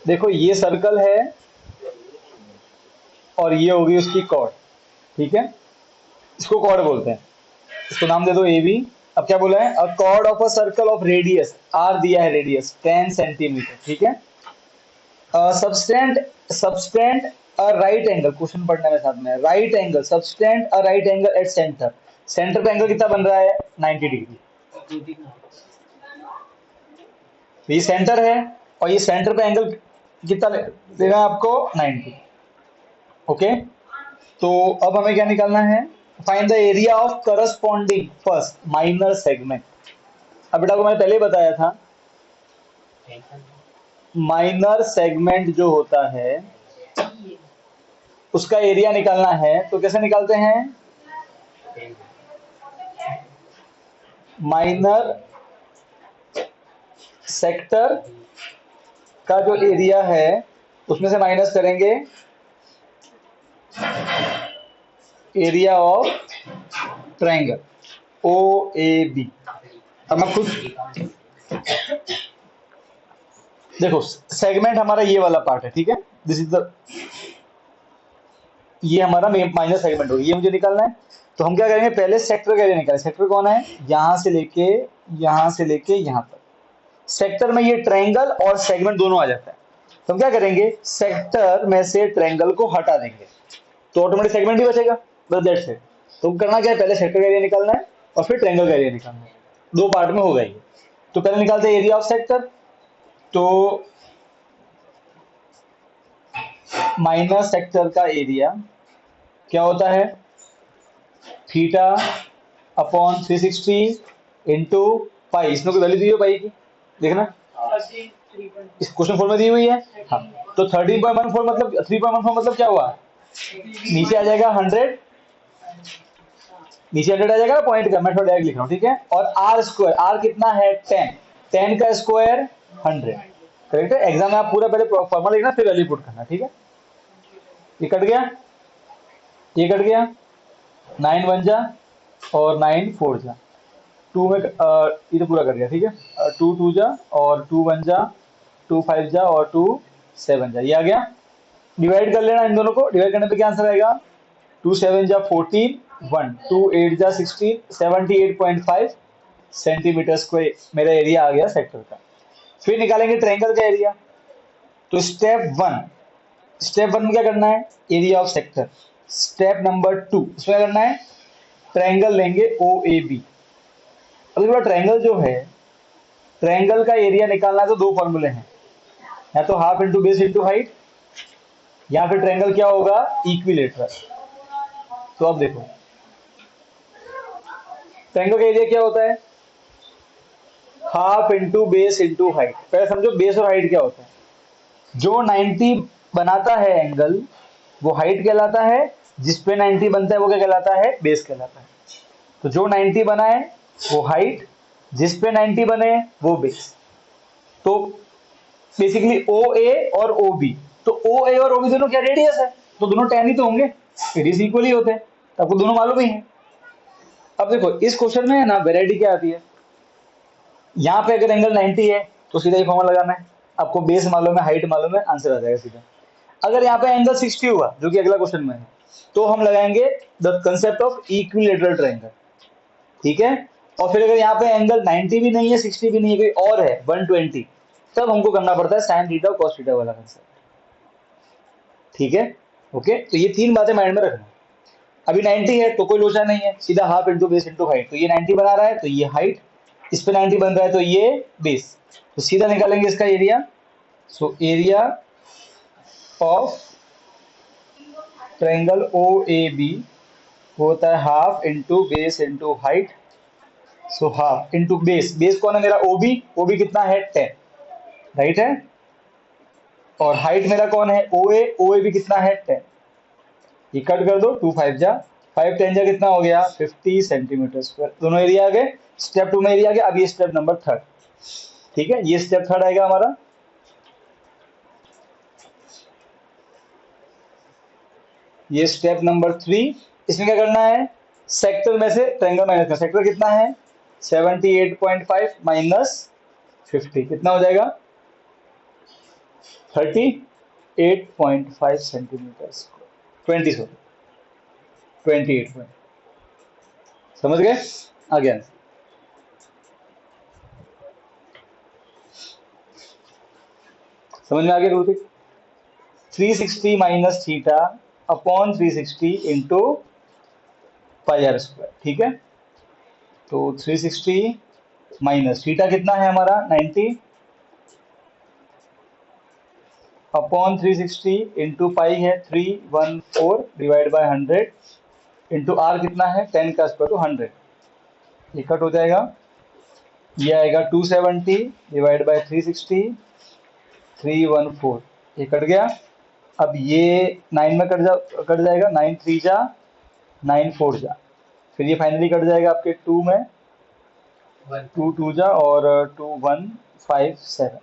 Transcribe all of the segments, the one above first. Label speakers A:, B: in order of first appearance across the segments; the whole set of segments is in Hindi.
A: देखो ये सर्कल है और ये होगी उसकी कॉर्ड, ठीक है, इसको कॉर्ड बोलते हैं, इसको नाम दे दो ए बी। अब क्या बोला है, a chord of a circle of radius, R दिया है रेडियस 10 सेंटीमीटर, ठीक है। Subtend subtend a right angle, question पढ़ने में साथ में, right angle subtend a right angle at centre, centre पे एंगल कितना बन रहा है 90 डिग्री, ये सेंटर है और ये सेंटर पे एंगल कितना देना है आपको 90, ओके। तो अब हमें क्या निकालना है, find the area of corresponding first minor segment. अब बेटा को मैंने पहले ही बताया था, माइनर सेगमेंट जो होता है उसका एरिया निकालना है, तो कैसे निकालते हैं, माइनर सेक्टर का जो एरिया है उसमें से माइनस करेंगे area of triangle O A B. अब मैं खुद देखो, सेगमेंट हमारा ये वाला पार्ट है, ठीक है, दिस इज द, ये हमारा माइनर सेगमेंट होगा, ये मुझे निकालना है। तो हम क्या करेंगे, पहले सेक्टर का एरिया निकालें। सेक्टर कौन है, यहां से लेके यहां तक, सेक्टर में ये ट्रायंगल और सेगमेंट दोनों आ जाता है। तो हम क्या करेंगे, सेक्टर में से ट्रायंगल को हटा देंगे तो ऑटोमेटिक सेगमेंट भी बचेगा, बस दैट्स इट। तो करना क्या है, पहले सेक्टर का एरिया निकालना है और फिर ट्रायंगल का एरिया निकालना है, दो पार्ट में होगा ये। तो पहले निकालते हैं एरिया ऑफ सेक्टर। तो माइनस सेक्टर का एरिया क्या होता है, थीटा अपॉन 360 इंटू पाई, इसमें कोई वैल्यू दी हो पाई की, देखना इस क्वेश्चन फॉर्म में दी हुई है। हाँ, तो 13.14 मतलब 3.14 मतलब क्या हुआ, नीचे आ जाएगा 100, नीचे 100 आ जाएगा ना पॉइंट का, मैं थोड़ा डायरेक्ट लिख रहा हूँ, ठीक है। और आर स्क्वायर, आर कितना है 10, 10 का स्क्वायर 100, करेक्ट है। एग्जाम में आप पूरा पहले फॉर्मूला लिखना फिर वैल्यू पुट करना, ठीक है। ये कट गया, ये कट गया, 9 1 जा और 9 4 जा, 2 में ये तो पूरा कर गया, ठीक है। 2 2 जा और 2 1 जा, 2 5 जा और 2 7 जा, ये आ गया। डिवाइड कर लेना इन दोनों को, डिवाइड करने पे क्या आंसर आएगा, 2 7 जा 14, 1 2 8 जा 16, 78.5 सेंटीमीटर स्क्वायर मेरा एरिया आ गया सेक्टर का। फिर निकालेंगे ट्रायंगल का एरिया। तो स्टेप वन में क्या करना है, area of sector. Step number 2 इसमें क्या करना है, ट्रायंगल लेंगे ओ ए बी। अब ट्रायंगल जो है, ट्रायंगल का एरिया निकालना है तो दो फॉर्मूले हैं, या तो half into base into height, या फिर ट्रायंगल क्या होगा, इक्विलेटरल। तो अब देखो ट्रायंगल का एरिया क्या होता है, half into base into height. पहले समझो बेस और हाइट क्या होता है, जो 90 बनाता है एंगल वो हाइट कहलाता है, जिसपे 90 बनता है वो क्या कहलाता है, बेस कहलाता है। तो जो 90 बनाए वो हाइट, जिसपे 90 बने वो बेस। तो बेसिकली ओ ए और ओ बी, तो ओ ए और ओ बी दोनों क्या रेडियस है, तो दोनों tan ही तो होंगे, रेडियस इक्वल ही होते हैं, तो आपको दोनों मालूम ही है। अब देखो इस क्वेश्चन में है ना वेराइटी क्या आती है, यहाँ पे अगर एंगल 90 है तो सीधा ही फॉर्मूला लगाना है, आपको बेस मालूम है हाइट मालूम है, आंसर आ जाएगा सीधा। अगर यहाँ पे एंगल 60 हुआ जो कि अगला क्वेश्चन में है, तो हम लगाएंगे the concept of equilateral triangle, ठीक है। और फिर अगर यहाँ पे एंगल 90 भी नहीं है 60 भी नहीं है कोई और है 120, तब हमको करना पड़ता है साइन थीटा और कॉस थीटा वाला कंसेप्ट, ठीक है। ओके, तो ये तीन बातें माइंड में रखना। अभी 90 है तो कोई लोचा नहीं है, सीधा half into base into height, तो ये 90 बना रहा है तो ये हाइट, इस पे 90 बन रहा है तो ये बेस, तो सीधा निकालेंगे इसका area. So area of triangle O A B होता है half into base into height. So half into base, base कौन है मेरा ओबी, ओबी कितना है 10, राइट है। और हाइट मेरा कौन है ओ ए भी कितना है 10, ये कट कर दो 2 5 जा 5 10 जा कितना हो गया 50 सेंटीमीटर स्क्वायर, दोनों एरिया आ गए। स्टेप 2 में एरिया आ गया। अब ये स्टेप नंबर 3, ठीक है, ये स्टेप 3 आएगा हमारा। ये स्टेप नंबर 3। इसमें क्या करना है, सेक्टर में से ट्रायंगल माइनस करना। सेक्टर कितना है 78.5 माइनस 50 कितना हो जाएगा 38.5 सेंटीमीटर स्क्वायर, 20 सॉरी 28 पॉइंट। समझ गए, आ गया। समझ में आ गया Hrithik. 360 minus theta upon 360 into pi R square, ठीक है। तो 360 माइनस थीटा कितना है हमारा 90 अपॉन 360 इंटू पाई है 314 डिवाइड बाय 100 इंटू आर कितना है 10 का स्क्वायर तो 100, ये कट हो जाएगा। ये आएगा 270 डिवाइड बाय 360 314, ये कट गया। अब ये 9 में कट जाएगा, 9 3 जा 9 4 जा, फिर ये फाइनली कट जाएगा आपके 2 में, 2 2 जा और 2 1 5 7,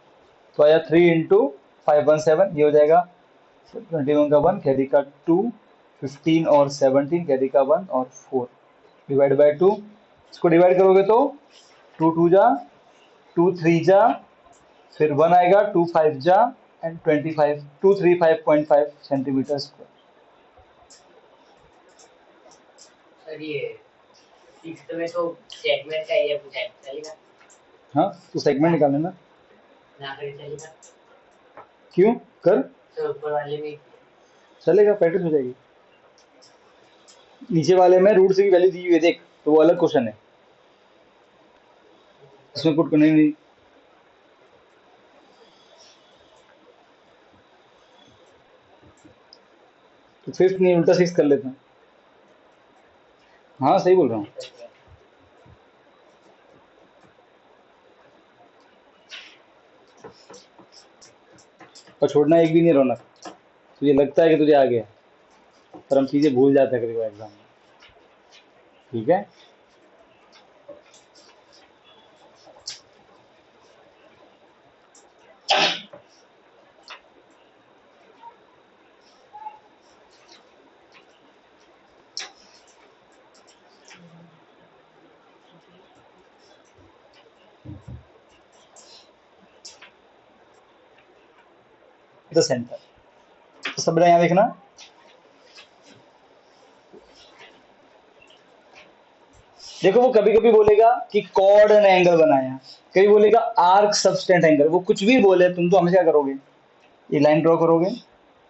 A: तो आया 3 इंटू 517, ये हो जाएगा 21 का 1 कैरी का 2 15 और 17 कैरी का 1 और 4 डिवाइड बाय 2, इसको डिवाइड करोगे तो 2 2 जा 2 3 जा, फिर 1 आएगा 2 5 जा एंड 25 235.5 सेंटीमीटर स्क्वायर।
B: सर ये सिक्स्थ में तो सेगमेंट का एरिया पूछा है, चलेगा?
A: हाँ तो सेगमेंट निकाल लेना।
B: ना करे चलेगा?
A: क्यों कर,
B: तो ऊपर वाले में
A: चलेगा, प्रैक्टिस हो जाएगी। नीचे वाले में रूट की वैल्यू दी हुई है देख, तो वो अलग क्वेश्चन है, इसमें पुट करने नहीं। तो फिफ्थ नहीं उल्टा सिक्स कर लेते हैं। हाँ सही बोल रहा हूँ। और छोड़ना एक भी नहीं रौनक, तुझे लगता है कि तुझे आ गया, पर हम चीजें भूल जाते हैं कभी एग्जाम में, ठीक है। द सेंटर, तो सब यहाँ देखना। देखो वो कभी कभी बोलेगा कि कॉर्ड ने एंगल बनाया, कभी बोलेगा आर्क सबस्टेंट एंगल, वो कुछ भी बोले तुम तो हमेशा क्या करोगे, ये लाइन ड्रॉ करोगे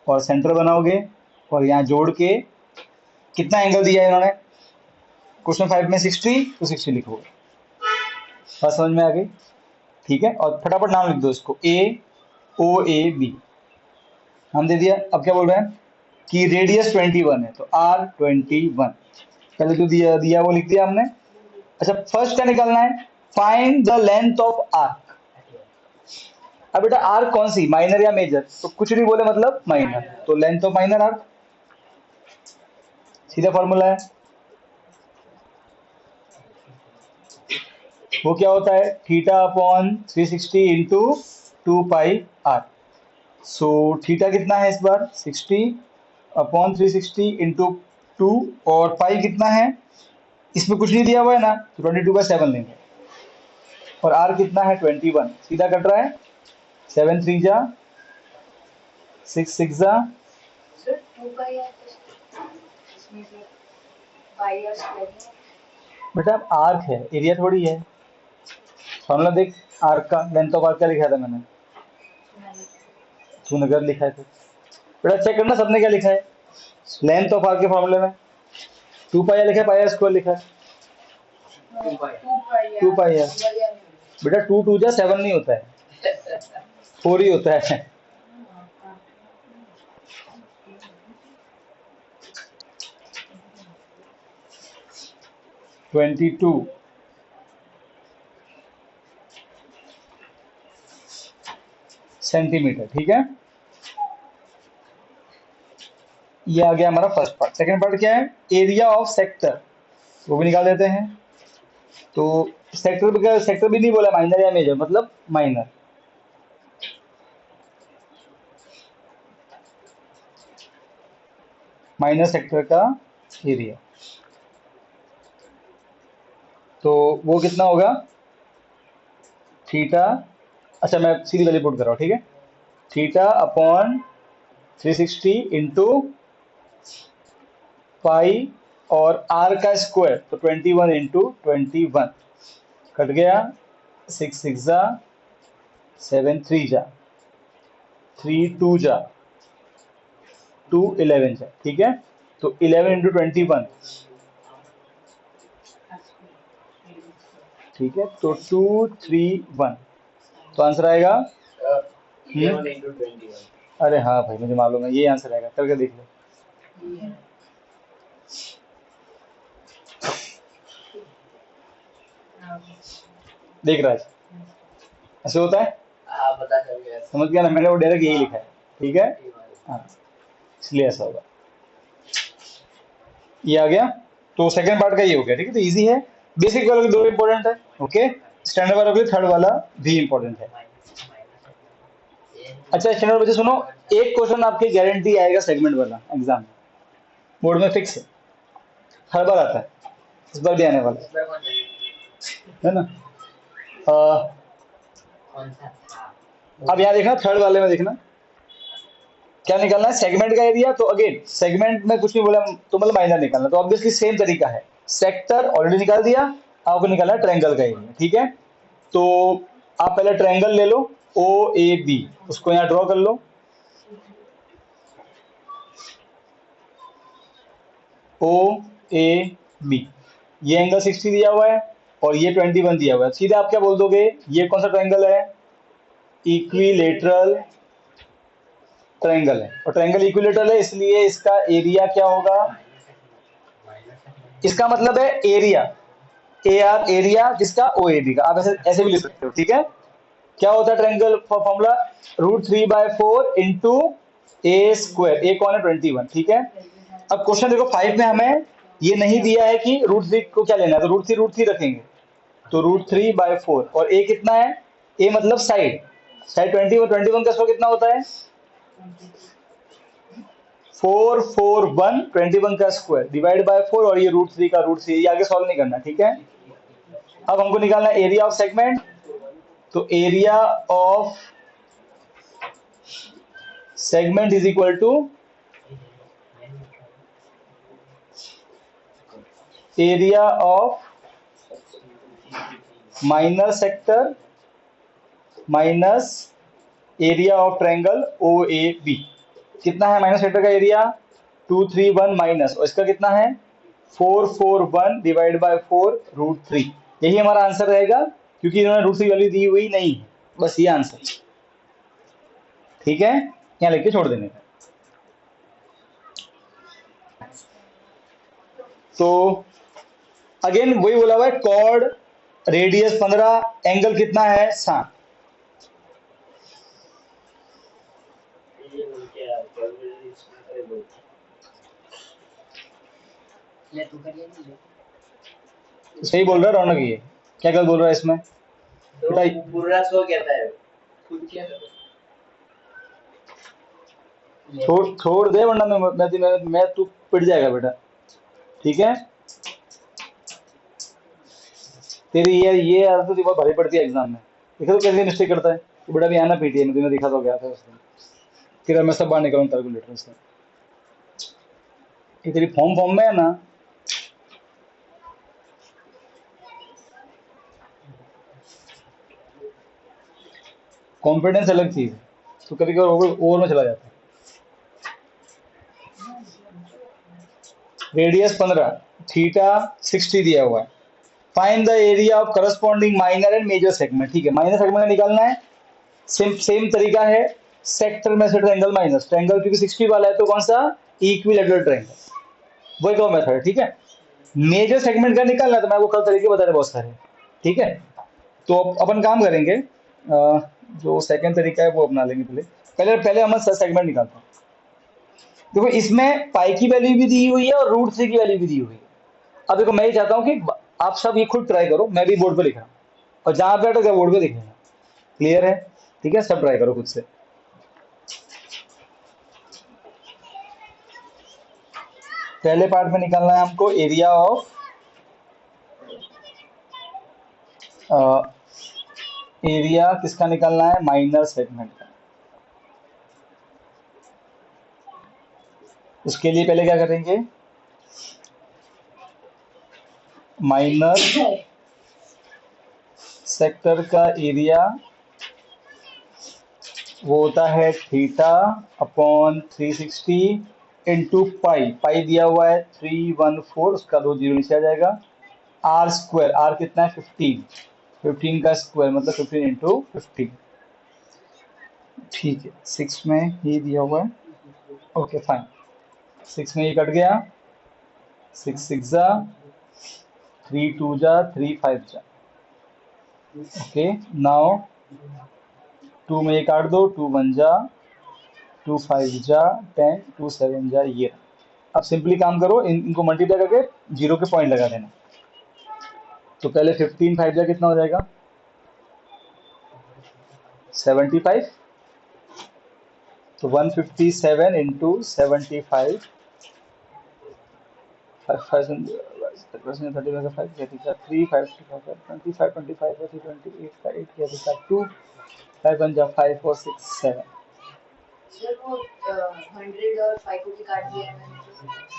A: और सेंटर बनाओगे और यहाँ जोड़ के कितना एंगल दिया है इन्होंने क्वेश्चन 5 में 60 तो 60 लिखोगे। बात समझ में आ गई, ठीक है। और फटाफट नाम लिख दो इसको, ए ओ ए बी नाम दे दिया। अब क्या बोल रहे हैं कि रेडियस 21 है तो आर 21, पहले तो दिया दिया वो लिख दिया हमने। अच्छा फर्स्ट क्या निकालना है, find the length of arc. अब बेटा आर्क कौन सी, माइनर या मेजर, तो कुछ नहीं बोले मतलब माइनर, तो लेंथ ऑफ माइनर आर्क, सीधा फॉर्मूला है। वो क्या होता है theta upon 360 into 2 pi R. So theta कितना है इस बार 60 अपॉन 360 इंटू 2 और पाई कितना है, इसमें कुछ नहीं दिया हुआ है ना, तो 22/7 लेंगे। और आर कितना है 21, सीधा कट रहा है, 7 3 जा 6 6 जा,
C: सर 2 पाई आर इसमें से पाई आर स्क्वायर है।
A: बेटा अब आर्क है, एरिया थोड़ी है। फॉर्मूला देख आर्क का, लेंथ ऑफ आर्क क्या लिखा था मैंने, तूने कर लिखा है, फिर बेटा चेक करना सबने क्या लिखा है लेंथ ऑफ आर्क के फॉर्मूले में, 2 पाई आर लिखा है, पाई आर स्क्वायर लिखा है, 2 पाई आर। बेटा 2 2 जा 7 नहीं होता है, 4 ही होता है। 22 सेंटीमीटर, ठीक है। ये आ गया हमारा फर्स्ट पार्ट। सेकंड पार्ट क्या है, एरिया ऑफ सेक्टर, वो भी निकाल देते हैं। तो सेक्टर भी नहीं बोला माइनर या मेजर, मतलब माइनर। माइनर सेक्टर का एरिया, तो वो कितना होगा थीटा। अच्छा मैं सीधी वैल्यू पुट कर रहा हूँ, ठीक है। थीटा अपॉन 360 इंटू पाई और आर का स्क्वायर, तो 21 इंटू 21 कट गया, 6 6 जा 7 3 जा 3 2 जा 2 11 जा, ठीक है। तो 11 इंटू 21, ठीक है, तो 2 3 1, तो आंसर आएगा
B: 11 into 21।
A: अरे हाँ भाई मुझे मालूम है ये आंसर आएगा, करके देख लो। देख रहा है ऐसे होता है,
B: हाँ पता चल गया।
A: समझ गया ना, मैंने वो डायरेक्ट यही लिखा है, ठीक है। हाँ इसलिए ऐसा होगा, ये आ गया। तो सेकंड पार्ट का ये हो गया, ठीक है। तो इजी है, बेसिक वालों के दो इंपॉर्टेंट है, ओके। स्टैंडर्ड वालों के थर्ड वाला भी इंपॉर्टेंट है। अच्छा स्टैंडर्ड बच्चे सुनो, एक क्वेश्चन आपकी गारंटी आएगा सेगमेंट वाला एग्जाम बोर्ड में, फिक्स है, हर बार आता है, इस बार भी आने वाला
B: इसमें कौन
A: है ना।
B: कौन सा था?
A: अब यहाँ देखना, थर्ड वाले में देखना क्या निकालना है, सेगमेंट का एरिया। तो अगेन सेगमेंट में कुछ नहीं बोला तो मतलब माइनर निकालना, तो ऑब्वियसली सेम तरीका है। सेक्टर ऑलरेडी निकाल दिया, आपको निकालना है ट्रायंगल का एरिया, ठीक है। तो आप पहले ट्रायंगल ले लो ओ ए बी, उसको यहाँ ड्रॉ कर लो। ओ ए बी, ये एंगल 60 दिया हुआ है और ये 21 दिया हुआ है। सीधे आप क्या बोल दोगे, ये कौन सा ट्रायंगल है, इक्विलेटरल ट्रायंगल है। और ट्रायंगल इक्विलेटरल है इसलिए इसका एरिया क्या होगा, इसका मतलब है एरिया, ए आर एरिया किसका, ओ ए बी का। आप ऐसे ऐसे भी लिख सकते हो, ठीक है। क्या होता है ट्रायंगल फॉर्मूला, √3/4 इंटू ए स्क्वायर, ए कौन है 21, ठीक है। अब क्वेश्चन देखो 5 में हमें ये नहीं दिया है कि √3 को क्या लेना है, तो √3 रखेंगे, तो √3/4 और ए कितना है, ए मतलब साइड, साइड 21 का स्क्वायर कितना होता है 441, 21 का स्क्वायर डिवाइड बाय 4 और ये √3 का √3, ये आगे सॉल्व नहीं करना, ठीक है। अब हमको निकालना है एरिया ऑफ सेगमेंट, तो area of segment is equal to area of minor sector minus area of triangle O A B. कितना है माइनस सेक्टर का एरिया 231 माइनस, और इसका कितना है 441 डिवाइड बाय 4 √3। यही हमारा आंसर रहेगा, क्योंकि इन्होंने √3 वैल्यू दी हुई नहीं है, बस ये आंसर, ठीक है। यहाँ लिख के छोड़ देने का। तो अगेन वही बोला हुआ है, कॉर्ड रेडियस 15, एंगल कितना है 7।
B: ले तू करिए नहीं
A: सही बोल रहा है रौनक, ये क्या गलत बोल रहा है इसमें
B: तो
A: बेटा,
B: पूरा सो कहता है खुद क्या
A: छोड़ दे वरना मैं तू पिट जाएगा बेटा, ठीक है। तेरी ये आदत तो बहुत भारी पड़ती है एग्जाम में, देखा तो कैसे मिस्टेक करता है। तो बेटा भी आना पीटीए में, तुमने देखा तो गया था उस दिन, फिर मैं सब बाहर निकलूँ कैलकुलेटर से। ये तेरी फॉर्म में है ना, कॉन्फिडेंस अलग चीज है, तो कभी कभी ओवर में चला जाता है। रेडियस 15, थीटा 60 दिया हुआ है। Find the area of corresponding minor and major segment, ठीक है। माइनर सेगमेंट निकालना है, सेम तरीका है, सेक्टर में से ट्रायंगल माइनस ट्रायंगल, क्योंकि 60 वाला है तो कौन सा, इक्विलेटरल ट्रायंगल, वही का मेथड है, ठीक है। मेजर सेगमेंट का निकालना है तो मैं आपको कल तरीके बता रहे बहुत सारे, ठीक है। तो अपन काम करेंगे, जो सेकंड तरीका है वो अपना लेंगे। पहले पहले पहले हम सेगमेंट निकालते हैं। देखो इसमें पाई की वैल्यू भी दी हुई है और रूट 3 की वैल्यू भी दी हुई है। अब देखो मैं ये चाहता हूँ कि आप सब ये खुद ट्राई करो, मैं भी बोर्ड पे लिख रहा हूँ और जहां पे बैठो बोर्ड पे लिख लेना। क्लियर है? ठीक है, सब ट्राई करो खुद से। पहले पार्ट में निकालना है हमको एरिया ऑफ एरिया किसका निकालना है? माइनर सेगमेंट का। उसके लिए पहले क्या करेंगे? माइनर सेक्टर का एरिया वो होता है थीटा अपॉन 360 इंटू पाई। पाई दिया हुआ है 314, उसका 2 जीरो नीचे आ जाएगा। आर स्क्वायर, आर कितना है? 15, 15 का स्क्वायर मतलब 15 इंटू 15। ठीक है, 6 में ये दिया हुआ है। ओके फाइन, 6 में ये कट गया, 6 6 जा, 3 2 जा, 3 5 जा। ओके नाउ 2 में ये काट दो, 2 1 जा, 2 5 जा, 10, 2 7 जा, ये। अब सिंपली काम करो, इनको मल्टीप्लाई करके जीरो के पॉइंट लगा देना। तो पहले 15 5 जा कितना हो जाएगा? 75। तो 157 इंटू 75,
C: सर वो 100 और 5 को भी काट दिया है मैंने तो।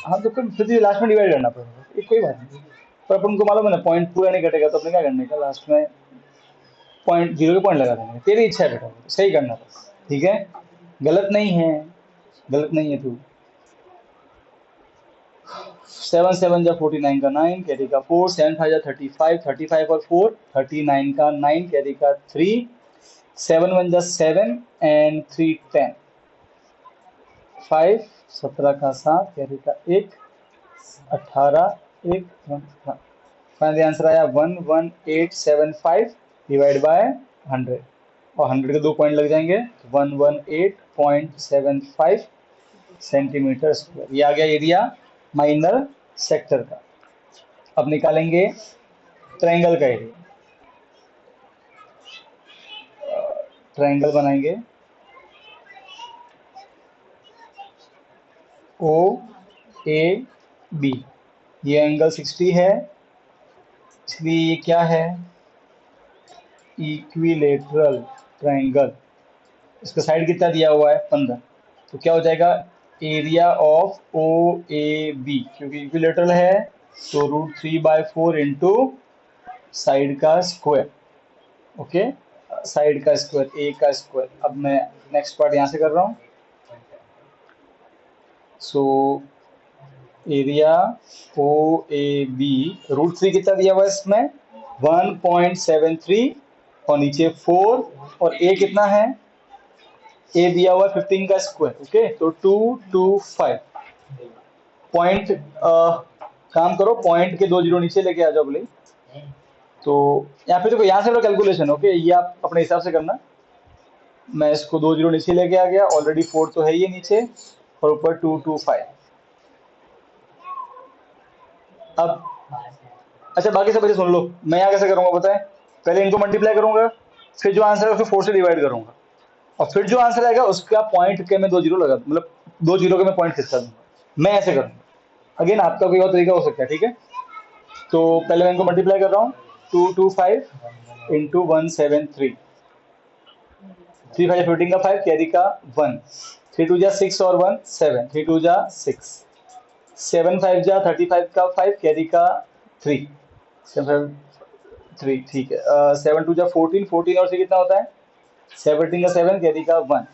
A: हाँ तो फिर लास्ट में डिवाइड करना पड़ेगा, ये कोई बात नहीं। पर अपन को मालूम है ना पॉइंट पूरा नहीं कटेगा, तो अपने क्या करने का लास्ट में पॉइंट, जीरो के पॉइंट लगा देंगे। तेरी इच्छा है बेटा, सही करना बस, ठीक है? गलत नहीं है, गलत नहीं है तू। 7 7 जा 49 का 9, कैरी का 4, 7 5 जा 35, 35 और 4 39 का 9, कैरी का 3, 7 1 जा 7 एंड 3 10, 5 17 का 7, कैरी का 1, 18 1 1। फाइनली आंसर आया 11875 डिवाइड बाय 100, और 100 के 2 पॉइंट लग जाएंगे, 118.75 सेंटीमीटर स्क्वायर। ये आ गया एरिया माइनर सेक्टर का। अब निकालेंगे ट्रायंगल का एरिया। ट्रायंगल बनाएंगे, ओ ए बी, ये एंगल 60 है, इसलिए ये क्या है? Equilateral triangle. इसका साइड कितना दिया हुआ है? 15। तो क्या हो जाएगा? Area of O A B, क्योंकि इक्विलेटरल है तो √3/4 इंटू साइड का स्क्वायर। ओके, साइड का स्क्वायर, ए का स्क्वायर। अब मैं नेक्स्ट पार्ट यहाँ से कर रहा हूँ। So area O A B, √3 कितना दिया हुआ है इसमें? 1.73, और नीचे 4, और ए कितना है? ए दिया हुआ 15 का स्क्वायर। ओके, तो 225 पॉइंट। काम करो, पॉइंट के 2 जीरो नीचे लेके आ जाओ बोले। तो यहाँ पे देखो, यहाँ से कैलकुलेशन। ओके, ये आप अपने हिसाब से करना। मैं इसको 2 जीरो नीचे लेके आ गया, ऑलरेडी 4 तो है ये नीचे, और ऊपर 225। अब अच्छा, बाकी सब बच्चे सुन लो, मैं यहाँ कैसे करूंगा बताएं? पहले इनको मल्टीप्लाई करूंगा, फिर जो आंसर है उसको 4 से डिवाइड करूंगा, और फिर जो आंसर आएगा उसका पॉइंट के मैं 2 जीरो लगा, मतलब 2 जीरो के मैं पॉइंट खिसका दूंगा। मैं ऐसे करूंगा। अगेन आपका कोई और तरीका हो सकता है, ठीक है? तो पहले मैं इनको मल्टीप्लाई कर रहा हूँ, 225 इंटू 173, 3 5 15 का 5, कैरी का 1, 3 2 जा 6 और 1 7, 3 2 जा 6, 7 5 जा 35 का 5, कैरी का 3, 7 3, ठीक है। 7 2 जा 14, 14 और 3 कितना होता है? 17 का 7, कैरी का 1,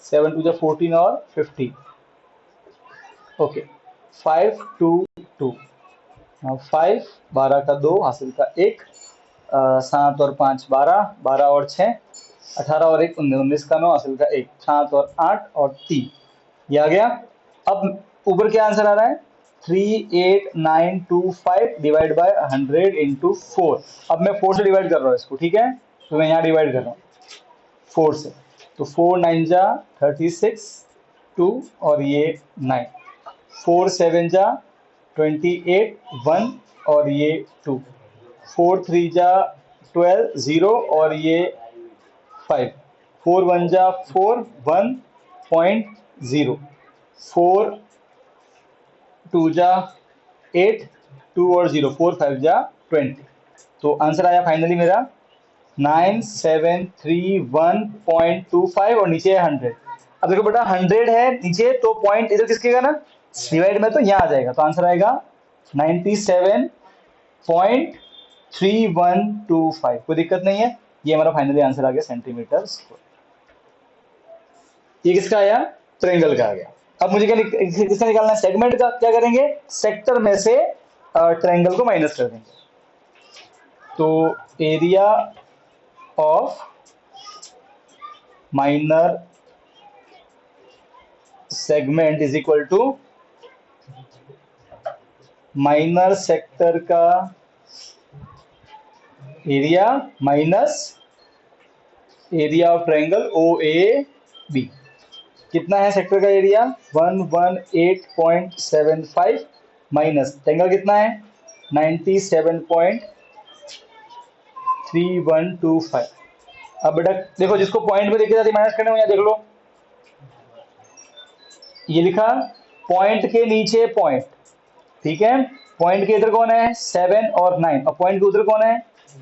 A: 7 2 जा 14 और 15। ओके, 5 2 2, 5 12 का 2, हासिल का 1, 7 और 5 12, 12 और 6 18 और 1 19, 19 का 9, हासिल का 1, 7 और 8 और 3, ये आ गया। अब ऊपर क्या आंसर आ रहा है? 38925 डिवाइड बाय 100 इंटू 4। अब मैं 4 से डिवाइड कर रहा हूँ इसको, ठीक है? तो मैं यहाँ डिवाइड कर रहा हूँ 4 से। तो 4 9 जा 36, 2 और ये 9, 4 7 जा 28, 1 और ये 2, 4 3 जा 12, 0 और ये 5, 4 1 जा 4, 1.0, 4 2 जा 8, 2 और 0, 4 5 जा 20। तो आंसर आया फाइनली मेरा 9731.25 और नीचे है 100। अब देखो बेटा 100 है नीचे, तो पॉइंट इधर किसके का ना, डिवाइड में, तो यहाँ आ जाएगा, तो आंसर आएगा 97.3125। कोई दिक्कत नहीं है, ये हमारा फाइनली आंसर आ गया सेंटीमीटर स्क्वायर। ये किसका आया, ट्रायंगल का आ गया। अब मुझे क्या किसका निकालना है, सेगमेंट का। क्या करेंगे, सेक्टर में से ट्रायंगल को माइनस कर देंगे। तो area of minor segment is equal to minor sector का area minus area of triangle O A B. कितना है सेक्टर का एरिया, 118.75 माइनस ट्रायंगल कितना है 97.3125। अब बेटा देखो, जिसको पॉइंट में लिखे जाती माइनस करने में, यहाँ देख लो, ये लिखा पॉइंट के नीचे पॉइंट, ठीक है। पॉइंट के इधर कौन है 7 और 9, और पॉइंट के उधर कौन है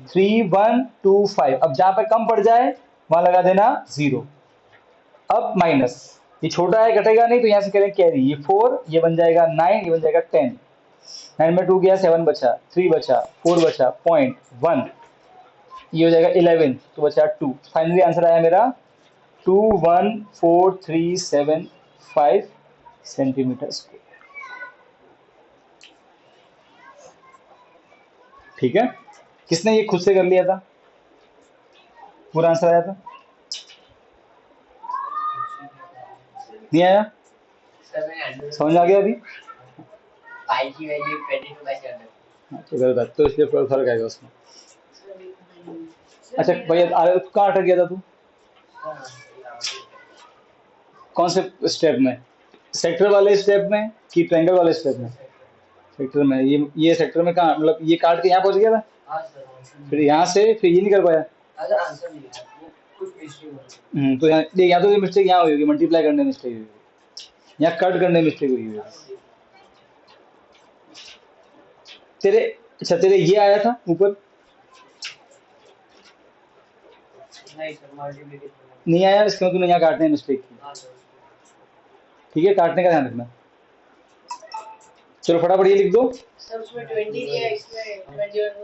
A: 3125। अब जहां पे कम पड़ जाए वहां लगा देना 0। अब माइनस, ये छोटा है घटेगा नहीं, तो यहां से करें कैरी, ये 4, ये बन जाएगा 9, ये बन जाएगा 10, 9 में 2 गया 7 बचा, 3 बचा, 4 बचा, 0.1, ये हो जाएगा 11, तो बचा 2। फाइनली आंसर आया मेरा 214,375 सेंटीमीटर स्क्वायर। ठीक है, किसने ये खुद से कर लिया था, पूरा आंसर आया था, नहीं आया,
B: सर मैंने
A: समझ आ गया अभी।
B: पाई की वैल्यू 22/7।
A: तो गलत, तो इसलिए फर्क आएगा उसमें। अच्छा भैया, कहाँ अटक गया था तू, कौन से स्टेप में, सेक्टर वाले स्टेप में कि ट्रायंगल वाले स्टेप में, सेक्टर में। ये सेक्टर में कहाँ, मतलब ये काट के यहाँ पहुंच गया था,
B: हाँ सर,
A: फिर यहाँ से फिर ये नहीं कर पाया।
B: अगर आंसर नहीं है वो कुछ मिस्टेक हो रही
A: तो यहाँ देख, यहाँ तो ये मिस्टेक यहाँ हुई होगी, मल्टीप्लाई करने में मिस्टेक हुई होगी, यहाँ कट करने में मिस्टेक हुई होगी तेरे। अच्छा तेरे ये आया था ऊपर,
B: नहीं सर, मल्टीप्लिकेशन
A: नहीं आया, इसके तूने यहाँ काटने में मिस्टेक की।
B: हाँ सर।
A: ठीक है, काटने का ध्यान रखना। चलो फटाफट ये लिख दो।
B: सर उसमें 20 दिया है, इसमें 21